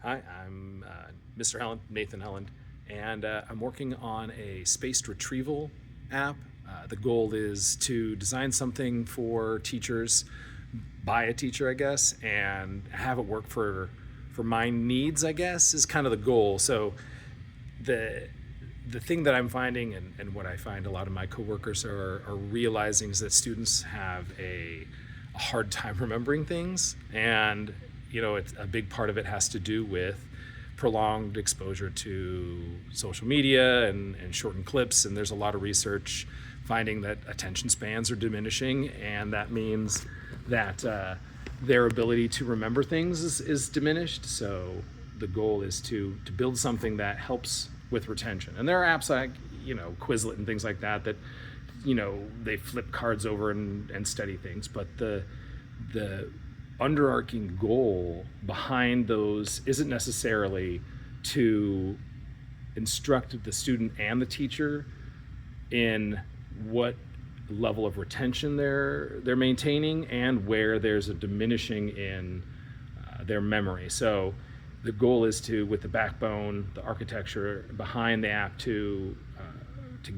Hi, I'm Mr. Helland, Nathan Helland, and I'm working on a spaced retrieval app. The goal is to design something for teachers, by a teacher, I guess, and have it work for my needs, I guess, is kind of the goal. So the the thing that I'm finding, and what I find a lot of my coworkers are realizing, is that students have a hard time remembering things, and it's a big part of it has to do with prolonged exposure to social media and shortened clips. And there's a lot of research finding that attention spans are diminishing, and that means that their ability to remember things is diminished. So the goal is to build something that helps with retention. And there are apps like Quizlet and things like that they flip cards over and study things. But the underarching goal behind those isn't necessarily to instruct the student and the teacher in what level of retention they're maintaining and where there's a diminishing in their memory. So the goal is to, with the backbone, the architecture behind the app, to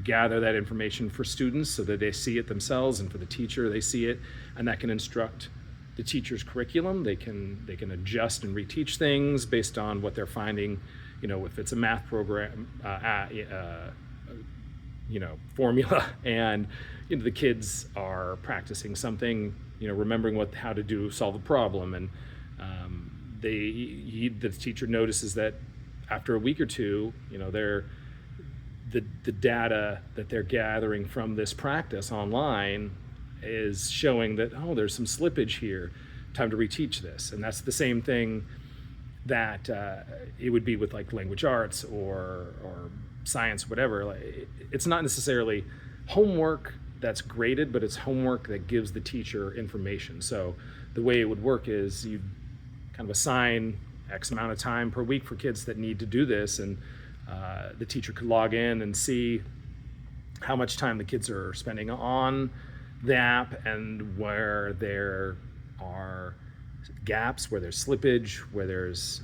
gather that information for students so that they see it themselves, and for the teacher they see it, and that can instruct the teacher's curriculum. They can adjust and reteach things based on what they're finding. If it's a math program, formula, and the kids are practicing something, remembering how to solve a problem, and the teacher notices that after a week or two, the data that they're gathering from this practice online is showing that, there's some slippage here, time to reteach this. And that's the same thing that it would be with like language arts or science, whatever. It's not necessarily homework that's graded, but it's homework that gives the teacher information. So the way it would work is you kind of assign X amount of time per week for kids that need to do this, and the teacher could log in and see how much time the kids are spending on the app, and where there are gaps, where there's slippage, where there's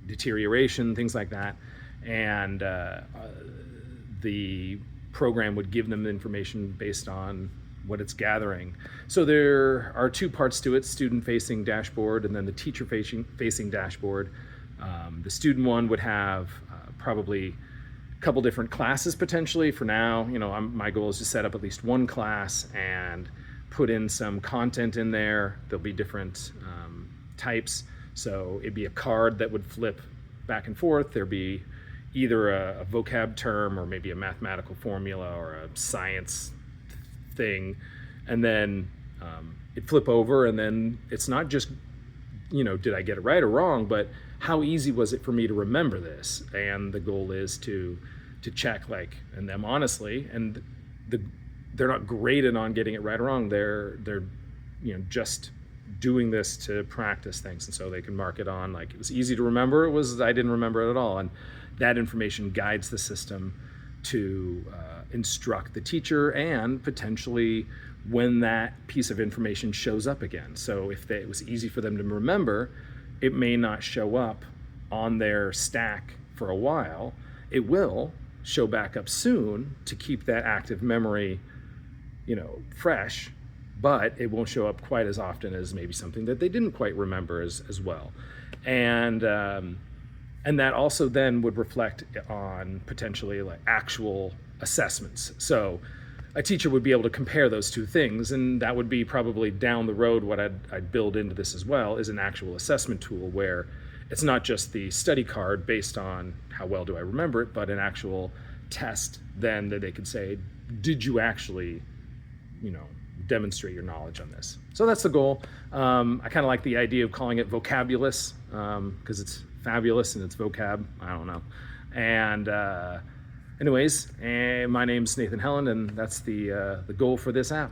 deterioration, things like that. And the program would give them the information based on what it's gathering. So there are two parts to it: student-facing dashboard and then the teacher-facing dashboard. The student one would have probably a couple different classes potentially. For now, my goal is to set up at least one class and put in some content in there. There'll be different types. So it'd be a card that would flip back and forth. There'd be either a vocab term, or maybe a mathematical formula, or a science thing, and then it'd flip over, and then it's not just did I get it right or wrong, but how easy was it for me to remember this? And the goal is to check, and them honestly, and they're not graded on getting it right or wrong. They're just doing this to practice things, and so they can mark it on it was easy to remember, it was I didn't remember it at all. And that information guides the system to instruct the teacher, and potentially when that piece of information shows up again. So if it was easy for them to remember, it may not show up on their stack for a while. It will show back up soon to keep that active memory, fresh, but it won't show up quite as often as maybe something that they didn't quite remember as well. And that also then would reflect on potentially actual assessments. So a teacher would be able to compare those two things, and that would be probably down the road what I'd build into this as well, is an actual assessment tool where it's not just the study card based on how well do I remember it, but an actual test then that they could say, did you actually, demonstrate your knowledge on this? So that's the goal. I kind of like the idea of calling it Vocabulous, because it's fabulous and it's vocab. I don't know. And anyways, my name's Nathan Helland, and that's the goal for this app.